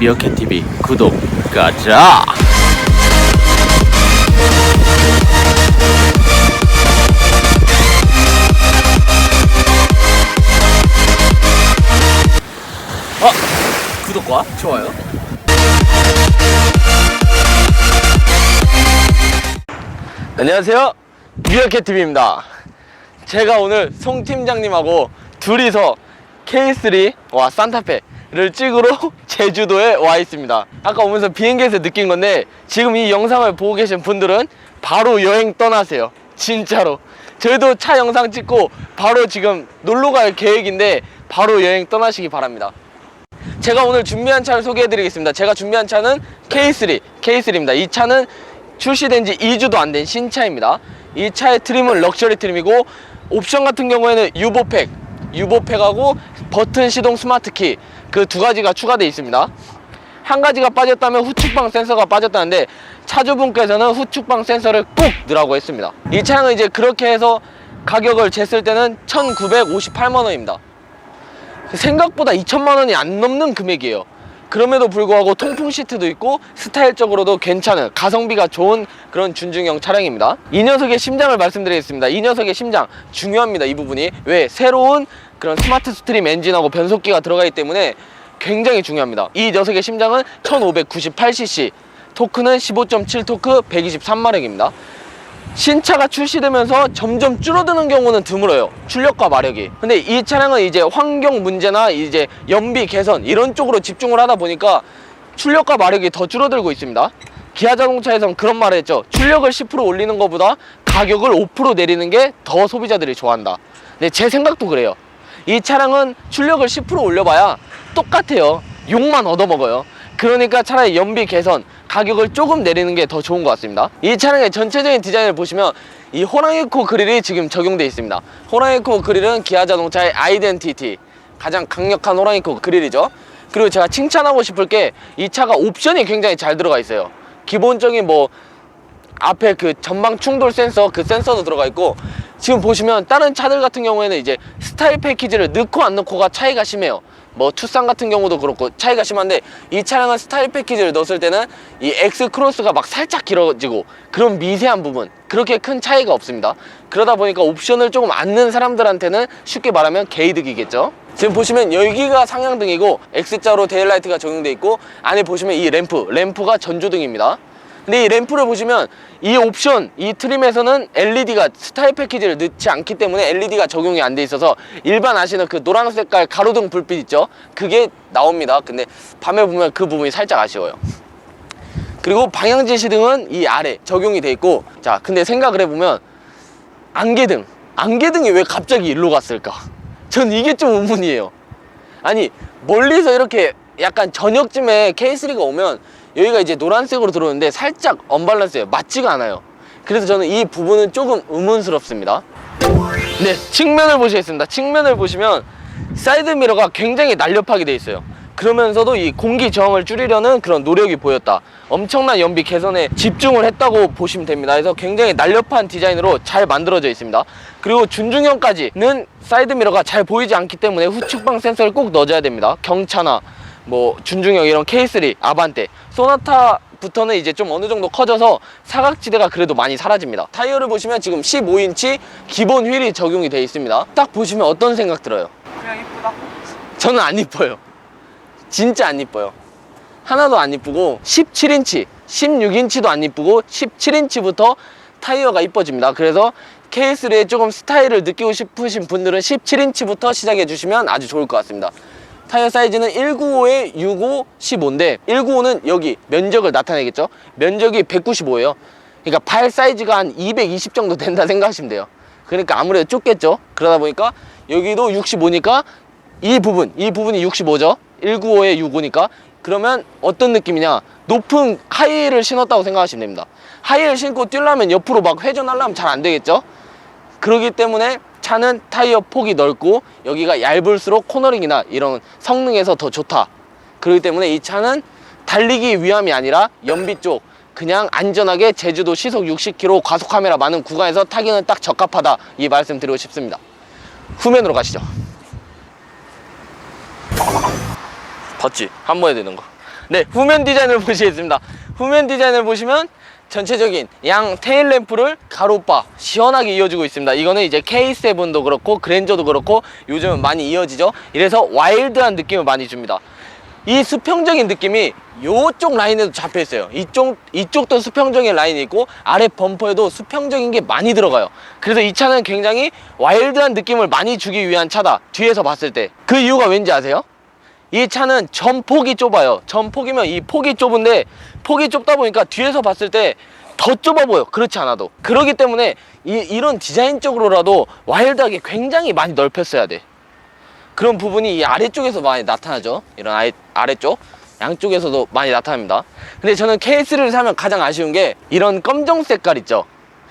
미어캣TV 구독 가자. 구독과 좋아요. 안녕하세요, 미어캣TV입니다. 제가 오늘 송 팀장님하고 둘이서 K3와 산타페를 찍으러 제주도에 와 있습니다. 아까 오면서 비행기에서 느낀 건데, 지금 이 영상을 보고 계신 분들은 바로 여행 떠나세요. 진짜로 저희도 차 영상 찍고 바로 지금 놀러 갈 계획인데 바로 여행 떠나시기 바랍니다. 제가 오늘 준비한 차를 소개해 드리겠습니다. 제가 준비한 차는 K3입니다. 이 차는 출시된 지 2주도 안 된 신차입니다. 이 차의 트림은 럭셔리 트림이고, 옵션 같은 경우에는 유보팩하고 버튼 시동 스마트키, 그 두 가지가 추가되어 있습니다. 한 가지가 빠졌다면 후측방 센서가 빠졌다는데, 차주분께서는 후측방 센서를 꼭 넣으라고 했습니다. 이 차량은 이제 그렇게 해서 가격을 쟀을 때는 1,958만원입니다 생각보다 2천만원이 안 넘는 금액이에요. 그럼에도 불구하고 통풍 시트도 있고 스타일적으로도 괜찮은, 가성비가 좋은 그런 준중형 차량입니다. 이 녀석의 심장을 말씀드리겠습니다. 이 녀석의 심장 중요합니다. 이 부분이 왜? 새로운 그런 스마트 스트림 엔진하고 변속기가 들어가기 때문에 굉장히 중요합니다. 이 녀석의 심장은 1598cc, 토크는 15.7 토크 123마력입니다 신차가 출시되면서 점점 줄어드는 경우는 드물어요, 출력과 마력이. 근데 이 차량은 이제 환경 문제나 이제 연비 개선 이런 쪽으로 집중을 하다 보니까 출력과 마력이 더 줄어들고 있습니다. 기아 자동차에선 그런 말을 했죠. 출력을 10% 올리는 것보다 가격을 5% 내리는 게 더 소비자들이 좋아한다. 근데 제 생각도 그래요. 이 차량은 출력을 10% 올려봐야 똑같아요. 욕만 얻어먹어요. 그러니까 차라리 연비 개선, 가격을 조금 내리는 게 더 좋은 것 같습니다. 이 차량의 전체적인 디자인을 보시면 이 호랑이 코 그릴이 지금 적용되어 있습니다. 호랑이 코 그릴은 기아 자동차의 아이덴티티, 가장 강력한 호랑이 코 그릴이죠. 그리고 제가 칭찬하고 싶을 게, 이 차가 옵션이 굉장히 잘 들어가 있어요. 기본적인 뭐 앞에 그 전방 충돌 센서, 그 센서도 들어가 있고, 지금 보시면 다른 차들 같은 경우에는 이제 스타일 패키지를 넣고 안 넣고가 차이가 심해요. 뭐 투싼 같은 경우도 그렇고 차이가 심한데, 이 차량은 스타일 패키지를 넣었을 때는 이 X 크로스가 막 살짝 길어지고 그런 미세한 부분, 그렇게 큰 차이가 없습니다. 그러다 보니까 옵션을 조금 안 넣은 사람들한테는 쉽게 말하면 개이득이겠죠. 지금 보시면 여기가 상향등이고 X자로 데일라이트가 적용돼 있고, 안에 보시면 이 램프가 전조등입니다. 근데 이 램프를 보시면 이 옵션, 이 트림에서는 LED가 스타일 패키지를 넣지 않기 때문에 LED가 적용이 안 돼 있어서 일반 아시는 그 노란 색깔 가로등 불빛 있죠? 그게 나옵니다. 근데 밤에 보면 그 부분이 살짝 아쉬워요. 그리고 방향지시등은 이 아래 적용이 돼 있고, 자 근데 생각을 해보면 안개등이 왜 갑자기 일로 갔을까? 전 이게 좀 의문이에요. 아니 멀리서 이렇게 약간 저녁쯤에 K3가 오면 여기가 이제 노란색으로 들어오는데 살짝 언밸런스예요. 맞지가 않아요. 그래서 저는 이 부분은 조금 의문스럽습니다. 네, 측면을 보시겠습니다. 측면을 보시면 사이드미러가 굉장히 날렵하게 돼 있어요. 그러면서도 이 공기 저항을 줄이려는 그런 노력이 보였다. 엄청난 연비 개선에 집중을 했다고 보시면 됩니다. 그래서 굉장히 날렵한 디자인으로 잘 만들어져 있습니다. 그리고 준중형까지는 사이드미러가 잘 보이지 않기 때문에 후측방 센서를 꼭 넣어줘야 됩니다. 경차나 뭐 준중형 이런 K3, 아반떼, 소나타부터는 이제 좀 어느 정도 커져서 사각지대가 그래도 많이 사라집니다. 타이어를 보시면 지금 15인치 기본 휠이 적용이 되어 있습니다. 딱 보시면 어떤 생각 들어요? 그냥 이쁘다. 저는 안 이뻐요. 진짜 안 이뻐요. 하나도 안 이쁘고, 17인치, 16인치도 안 이쁘고 17인치부터 타이어가 이뻐집니다. 그래서 K3에 조금 스타일을 느끼고 싶으신 분들은 17인치부터 시작해 주시면 아주 좋을 것 같습니다. 타이어 사이즈는 195에 65, 15인데 195는 여기 면적을 나타내겠죠. 면적이 195예요 그러니까 발 사이즈가 한 220 정도 된다 생각하시면 돼요. 그러니까 아무래도 좁겠죠. 그러다 보니까 여기도 65니까 이 부분이 65죠 195에 65니까. 그러면 어떤 느낌이냐, 높은 하이힐을 신었다고 생각하시면 됩니다. 하이힐 신고 뛰려면 옆으로 막 회전하려면 잘 안 되겠죠. 그렇기 때문에 차는 타이어 폭이 넓고 여기가 얇을수록 코너링이나 이런 성능에서 더 좋다. 그렇기 때문에 이 차는 달리기 위함이 아니라 연비 쪽, 그냥 안전하게 제주도 시속 60km 과속 카메라 많은 구간에서 타기는 딱 적합하다, 이 말씀 드리고 싶습니다. 후면으로 가시죠. 봤지? 한 번 해야 되는 거. 네, 후면 디자인을 보시겠습니다. 후면 디자인을 보시면 전체적인 양 테일 램프를 가로바 시원하게 이어주고 있습니다. 이거는 이제 K7도 그렇고 그랜저도 그렇고 요즘은 많이 이어지죠. 이래서 와일드한 느낌을 많이 줍니다. 이 수평적인 느낌이 요쪽 라인에도 잡혀 있어요. 이쪽도 수평적인 라인이 있고 아래 범퍼에도 수평적인 게 많이 들어가요. 그래서 이 차는 굉장히 와일드한 느낌을 많이 주기 위한 차다. 뒤에서 봤을 때. 그 이유가 왠지 아세요? 이 차는 전폭이 좁아요. 전폭이면 이 폭이 좁은데 폭이 좁다 보니까 뒤에서 봤을 때 더 좁아 보여. 그렇지 않아도. 그렇기 때문에 이런 디자인적으로라도 와일드하게 굉장히 많이 넓혔어야 돼. 그런 부분이 이 아래쪽에서 많이 나타나죠. 이런 아래쪽 양쪽에서도 많이 나타납니다. 근데 저는 K3를 사면 가장 아쉬운 게 이런 검정 색깔 있죠.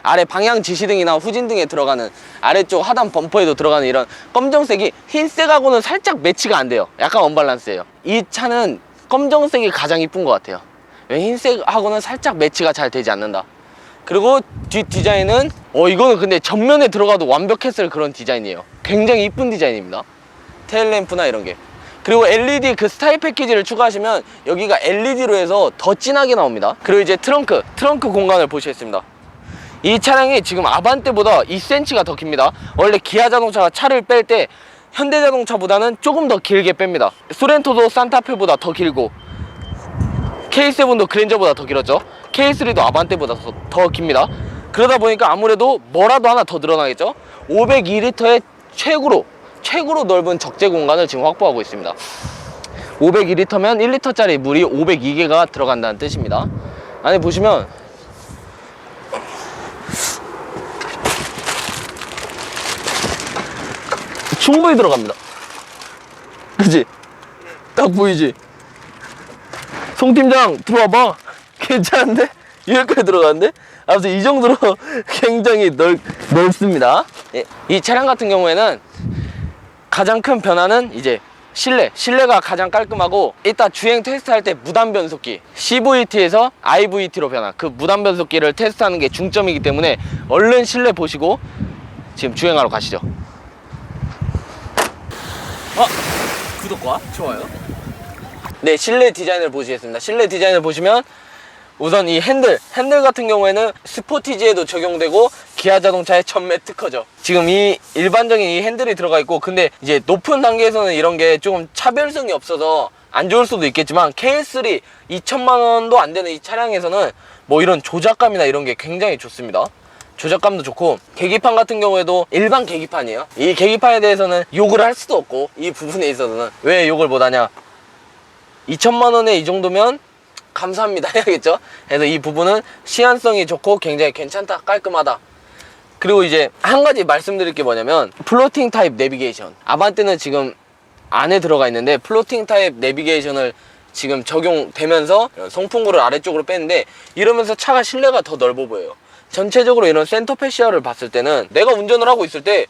아래 방향 지시등이나 후진등에 들어가는 아래쪽 하단 범퍼에도 들어가는 이런 검정색이 흰색하고는 살짝 매치가 안 돼요. 약간 언밸런스예요. 이 차는 검정색이 가장 이쁜 것 같아요. 왜 흰색하고는 살짝 매치가 잘 되지 않는다. 그리고 뒷 디자인은 이거는 근데 전면에 들어가도 완벽했을 그런 디자인이에요. 굉장히 이쁜 디자인입니다. 테일램프나 이런 게. 그리고 LED 그 스타일 패키지를 추가하시면 여기가 LED로 해서 더 진하게 나옵니다. 그리고 이제 트렁크 공간을 보시겠습니다. 이 차량이 지금 아반떼보다 2cm가 더 깁니다. 원래 기아 자동차가 차를 뺄 때 현대자동차보다는 조금 더 길게 뺍니다. 소렌토도 산타페보다 더 길고 K7도 그랜저보다 더 길었죠. K3도 아반떼보다 더 깁니다. 그러다 보니까 아무래도 뭐라도 하나 더 늘어나겠죠. 502리터의 최고로 넓은 적재 공간을 지금 확보하고 있습니다. 502리터면 1리터짜리 물이 502개가 들어간다는 뜻입니다. 안에 보시면 충분히 들어갑니다. 그치? 딱 보이지? 송 팀장 들어와봐. 괜찮은데? 여기까지 들어가는데? 아무튼 이 정도로 굉장히 넓습니다. 예. 이 차량 같은 경우에는 가장 큰 변화는 이제 실내가 가장 깔끔하고, 이따 주행 테스트할 때 무단 변속기 CVT에서 IVT로 변한 그 무단 변속기를 테스트하는 게 중점이기 때문에 얼른 실내 보시고 지금 주행하러 가시죠. 구독과 좋아요. 네, 실내 디자인을 보시겠습니다. 실내 디자인을 보시면 우선 이 핸들 같은 경우에는 스포티지에도 적용되고 기아 자동차의 전매 특허죠. 지금 이 일반적인 이 핸들이 들어가 있고, 근데 이제 높은 단계에서는 이런 게 조금 차별성이 없어서 안 좋을 수도 있겠지만 K3 2천만 원도 안 되는 이 차량에서는 뭐 이런 조작감이나 이런 게 굉장히 좋습니다. 조작감도 좋고, 계기판 같은 경우에도 일반 계기판이에요. 이 계기판에 대해서는 욕을 할 수도 없고, 이 부분에 있어서는 왜 욕을 못하냐, 2천만 원에 이 정도면 감사합니다 해야겠죠. 그래서 이 부분은 시안성이 좋고 굉장히 괜찮다, 깔끔하다. 그리고 이제 한 가지 말씀드릴 게 뭐냐면, 플로팅 타입 내비게이션, 아반떼는 지금 안에 들어가 있는데 플로팅 타입 내비게이션을 지금 적용되면서 송풍구를 아래쪽으로 뺐는데, 이러면서 차가 실내가 더 넓어 보여요. 전체적으로 이런 센터 패시아를 봤을 때는 내가 운전을 하고 있을 때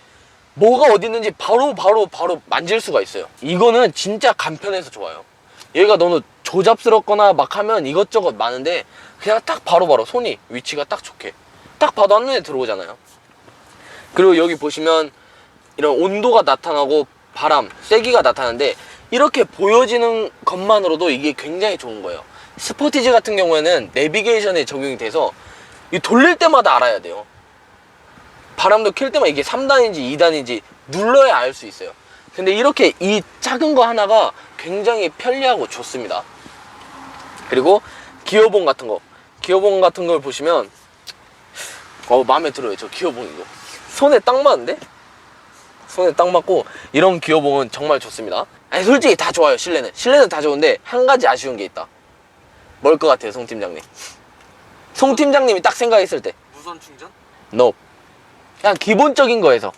뭐가 어디 있는지 바로 만질 수가 있어요. 이거는 진짜 간편해서 좋아요. 얘가 너무 조잡스럽거나 막 하면 이것저것 많은데 그냥 딱 바로 손이 위치가 딱 좋게 딱 봐도 한눈에 들어오잖아요. 그리고 여기 보시면 이런 온도가 나타나고 바람, 세기가 나타나는데 이렇게 보여지는 것만으로도 이게 굉장히 좋은 거예요. 스포티지 같은 경우에는 내비게이션에 적용이 돼서 이 돌릴 때마다 알아야 돼요. 바람도 킬 때마다 이게 3단인지 2단인지 눌러야 알 수 있어요. 근데 이렇게 이 작은 거 하나가 굉장히 편리하고 좋습니다. 그리고 기어봉 같은 걸 보시면 마음에 들어요. 저 기어봉 이거 손에 딱 맞는데? 손에 딱 맞고, 이런 기어봉은 정말 좋습니다. 아니, 솔직히 다 좋아요. 실내는 다 좋은데 한 가지 아쉬운 게 있다. 뭘 것 같아요, 송 팀장님? 송 팀장님이 딱 생각했을 때. 무선 충전? No. 그냥 기본적인 거에서.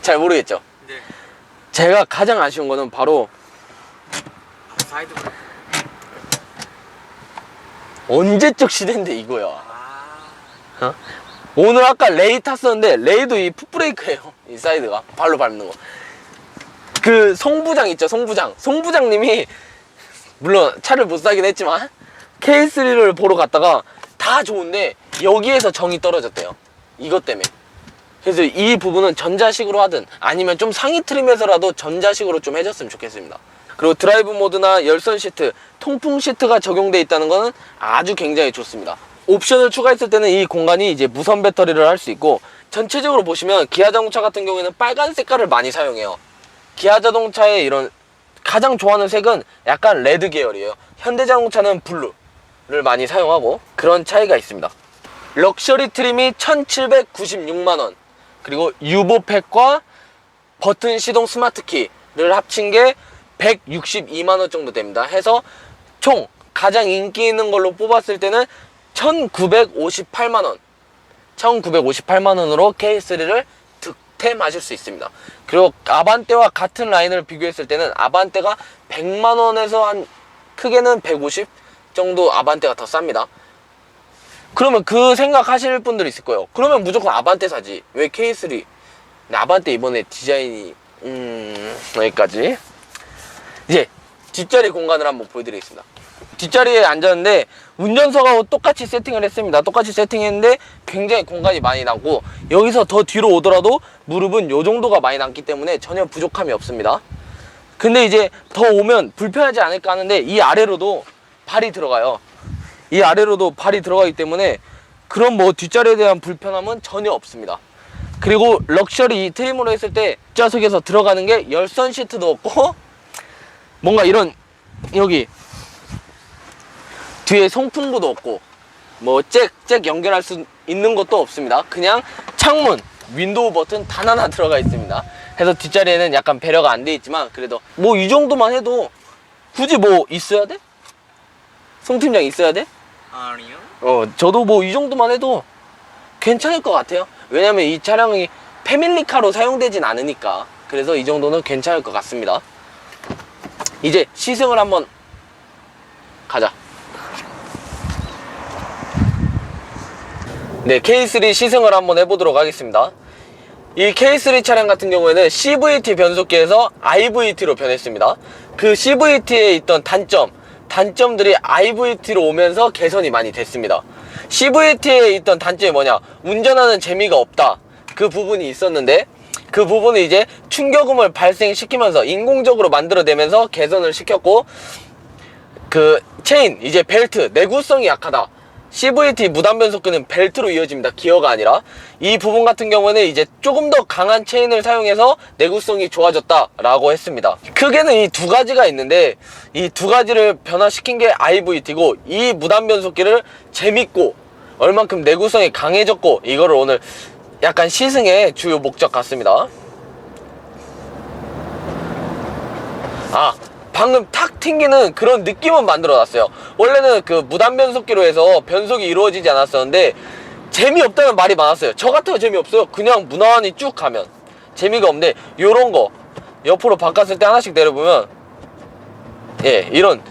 잘 모르겠죠? 네. 제가 가장 아쉬운 거는 바로 사이드 브레이크. 언제적 시대인데 이거야. 오늘 아까 레이 탔었는데 레이도 이 풋브레이크예요. 이 사이드가 발로 밟는 거. 그 송부장 있죠, 송부장님이 물론 차를 못 사긴 했지만 K3를 보러 갔다가 다 좋은데 여기에서 정이 떨어졌대요. 이것 때문에. 그래서 이 부분은 전자식으로 하든 아니면 좀 상위 트림에서라도 전자식으로 좀 해줬으면 좋겠습니다. 그리고 드라이브 모드나 열선 시트, 통풍 시트가 적용되어 있다는 것은 아주 굉장히 좋습니다. 옵션을 추가했을 때는 이 공간이 이제 무선 배터리를 할 수 있고, 전체적으로 보시면 기아 자동차 같은 경우에는 빨간 색깔을 많이 사용해요. 기아 자동차의 이런 가장 좋아하는 색은 약간 레드 계열이에요. 현대 자동차는 블루를 많이 사용하고, 그런 차이가 있습니다. 럭셔리 트림이 1796만원, 그리고 유보팩과 버튼 시동 스마트 키를 합친 게 162만원 정도 됩니다. 해서 총 가장 인기 있는 걸로 뽑았을 때는 1958만원 1958만원으로 K3를 득템하실 수 있습니다. 그리고 아반떼와 같은 라인을 비교했을 때는 아반떼가 100만원에서 한 크게는 150 정도 아반떼가 더 쌉니다. 그러면 그 생각하실 분들이 있을 거예요. 그러면 무조건 아반떼 사지, 왜 K3? 근데 아반떼 이번에 디자인이 여기까지. 이제 뒷자리 공간을 한번 보여드리겠습니다. 뒷자리에 앉았는데 운전석하고 똑같이 세팅을 했습니다. 똑같이 세팅했는데 굉장히 공간이 많이 남고, 여기서 더 뒤로 오더라도 무릎은 요 정도가 많이 남기 때문에 전혀 부족함이 없습니다. 근데 이제 더 오면 불편하지 않을까 하는데 이 아래로도 발이 들어가요. 이 아래로도 발이 들어가기 때문에 그런 뭐 뒷자리에 대한 불편함은 전혀 없습니다. 그리고 럭셔리 트림으로 했을 때 뒷좌석에서 들어가는 게 열선 시트도 없고, 뭔가 이런 여기 뒤에 송풍구도 없고, 뭐 잭 연결할 수 있는 것도 없습니다. 그냥 창문, 윈도우 버튼 단 하나 들어가 있습니다. 그래서 뒷자리에는 약간 배려가 안 돼 있지만, 그래도 뭐 이 정도만 해도 굳이 뭐 있어야 돼? 송 팀장 있어야 돼? 아니요. 저도 뭐 이 정도만 해도 괜찮을 것 같아요. 왜냐면 이 차량이 패밀리카로 사용되진 않으니까. 그래서 이 정도는 괜찮을 것 같습니다. 이제 시승을 한번 가자. 네, K3 시승을 한번 해보도록 하겠습니다. 이 K3 차량 같은 경우에는 CVT 변속기에서 IVT로 변했습니다. 그 CVT에 있던 단점들이 IVT로 오면서 개선이 많이 됐습니다. CVT에 있던 단점이 뭐냐, 운전하는 재미가 없다, 그 부분이 있었는데, 그 부분을 이제 충격음을 발생시키면서 인공적으로 만들어내면서 개선을 시켰고, 그 체인, 이제 벨트, 내구성이 약하다. CVT 무단 변속기는 벨트로 이어집니다. 기어가 아니라. 이 부분 같은 경우에는 이제 조금 더 강한 체인을 사용해서 내구성이 좋아졌다라고 했습니다. 크게는 이 두 가지가 있는데, 이 두 가지를 변화시킨 게 IVT고, 이 무단 변속기를 재밌고 얼만큼 내구성이 강해졌고, 이거를 오늘 약간 시승의 주요 목적 같습니다. 방금 탁 튕기는 그런 느낌은 만들어놨어요. 원래는 그 무단 변속기로 해서 변속이 이루어지지 않았었는데 재미없다는 말이 많았어요. 저 같아도 재미없어요. 그냥 무난히 쭉 가면 재미가 없는데, 요런 거 옆으로 바꿨을 때 하나씩 내려보면, 예, 이런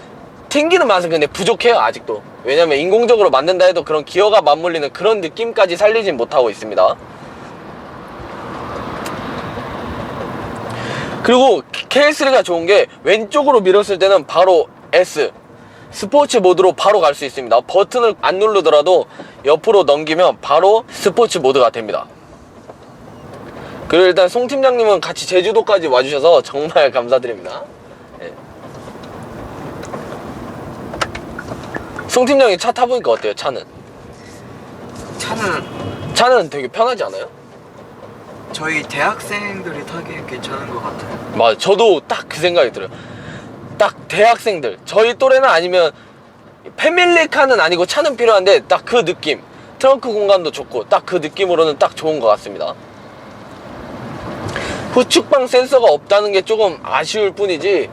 튕기는 맛은 근데 부족해요, 아직도. 왜냐면 인공적으로 만든다 해도 그런 기어가 맞물리는 그런 느낌까지 살리진 못하고 있습니다. 그리고 K3가 좋은 게 왼쪽으로 밀었을 때는 바로 S 스포츠 모드로 바로 갈 수 있습니다. 버튼을 안 누르더라도 옆으로 넘기면 바로 스포츠 모드가 됩니다. 그리고 일단 송 팀장님은 같이 제주도까지 와주셔서 정말 감사드립니다. 네. 송 팀장이 차 타보니까 어때요? 차는 되게 편하지 않아요? 저희 대학생들이 타기에 괜찮은 것 같아요. 맞아, 저도 딱 그 생각이 들어요. 딱 대학생들, 저희 또래는 아니면 패밀리카는 아니고 차는 필요한데 딱 그 느낌, 트렁크 공간도 좋고 딱 그 느낌으로는 딱 좋은 것 같습니다. 후측방 센서가 없다는 게 조금 아쉬울 뿐이지,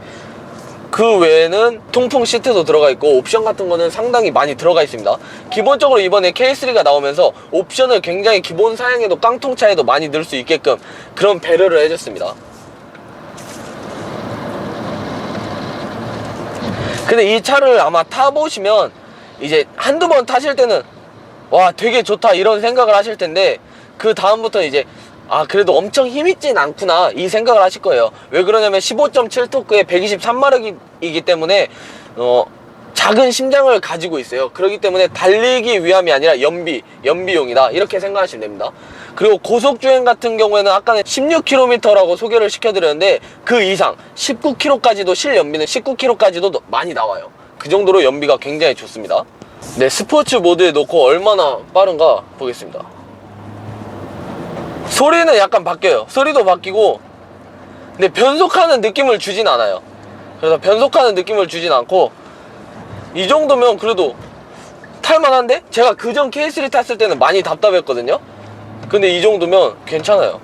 그 외에는 통풍 시트도 들어가 있고 옵션 같은 거는 상당히 많이 들어가 있습니다. 기본적으로 이번에 K3가 나오면서 옵션을 굉장히 기본 사양에도 깡통차에도 많이 넣을 수 있게끔 그런 배려를 해줬습니다. 근데 이 차를 아마 타보시면 이제 한두 번 타실 때는 와 되게 좋다 이런 생각을 하실 텐데, 그 다음부터는 이제 그래도 엄청 힘있진 않구나 이 생각을 하실 거예요. 왜 그러냐면 15.7토크에 123마력이기 때문에 작은 심장을 가지고 있어요. 그렇기 때문에 달리기 위함이 아니라 연비용이다, 이렇게 생각하시면 됩니다. 그리고 고속주행 같은 경우에는 아까는 16km라고 소개를 시켜드렸는데 그 이상 19km까지도, 실연비는 19km까지도 많이 나와요. 그 정도로 연비가 굉장히 좋습니다. 네, 스포츠 모드에 놓고 얼마나 빠른가 보겠습니다. 소리는 약간 바뀌어요. 소리도 바뀌고, 근데 변속하는 느낌을 주진 않아요. 그래서 변속하는 느낌을 주진 않고, 이 정도면 그래도 탈만한데? 제가 그전 K3 탔을 때는 많이 답답했거든요. 근데 이 정도면 괜찮아요.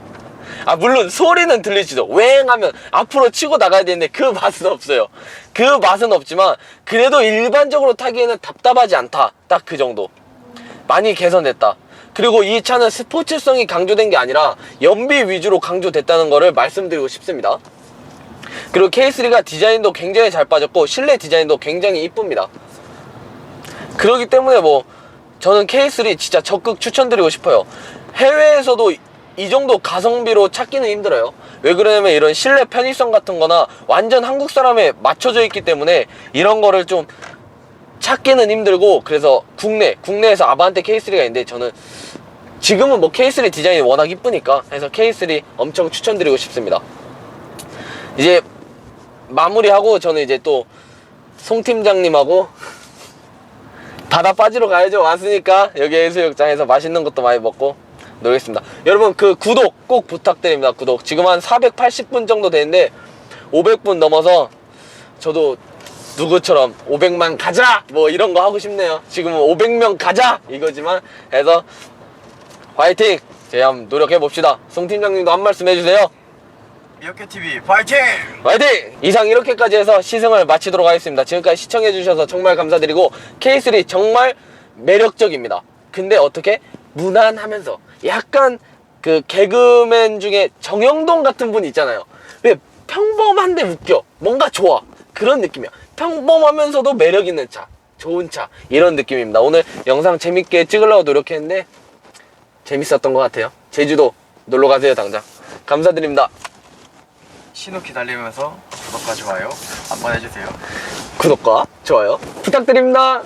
아, 물론 소리는 들리지도. 웽하면 앞으로 치고 나가야 되는데 그 맛은 없어요. 그 맛은 없지만 그래도 일반적으로 타기에는 답답하지 않다, 딱 그 정도. 많이 개선됐다. 그리고 이 차는 스포츠성이 강조된 게 아니라 연비 위주로 강조됐다는 거를 말씀드리고 싶습니다. 그리고 K3가 디자인도 굉장히 잘 빠졌고 실내 디자인도 굉장히 이쁩니다. 그렇기 때문에 뭐 저는 K3 진짜 적극 추천드리고 싶어요. 해외에서도 이 정도 가성비로 찾기는 힘들어요. 왜 그러냐면 이런 실내 편의성 같은 거나 완전 한국 사람에 맞춰져 있기 때문에 이런 거를 좀 찾기는 힘들고, 그래서 국내에서 아반떼 K3가 있는데 저는 지금은 뭐 K3 디자인이 워낙 이쁘니까 해서 K3 엄청 추천드리고 싶습니다. 이제 마무리하고 저는 이제 또 송 팀장님하고 바다 빠지러 가야죠. 왔으니까 여기 해수욕장에서 맛있는 것도 많이 먹고 놀겠습니다. 여러분, 그 구독 꼭 부탁드립니다. 구독. 지금 한 480분 정도 되는데 500분 넘어서 저도 누구처럼 500만 가자 뭐 이런 거 하고 싶네요. 지금은 500명 가자 이거지만, 해서 화이팅! 제가 한번 노력해 봅시다. 송 팀장님도 한 말씀 해주세요. 미어캣TV 파이팅! 화이팅! 이상 이렇게까지 해서 시승을 마치도록 하겠습니다. 지금까지 시청해주셔서 정말 감사드리고, K3 정말 매력적입니다. 근데 어떻게? 무난하면서 약간 그 개그맨 중에 정영돈 같은 분 있잖아요. 왜 평범한데 웃겨, 뭔가 좋아, 그런 느낌이야. 평범하면서도 매력 있는 차, 좋은 차, 이런 느낌입니다. 오늘 영상 재밌게 찍으려고 노력했는데 재밌었던 것 같아요. 제주도 놀러 가세요, 당장. 감사드립니다. 신호 기다리면서 구독과 좋아요 한번 해주세요. 구독과 좋아요 부탁드립니다.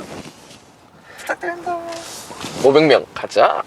부탁드립니다. 500명 가자.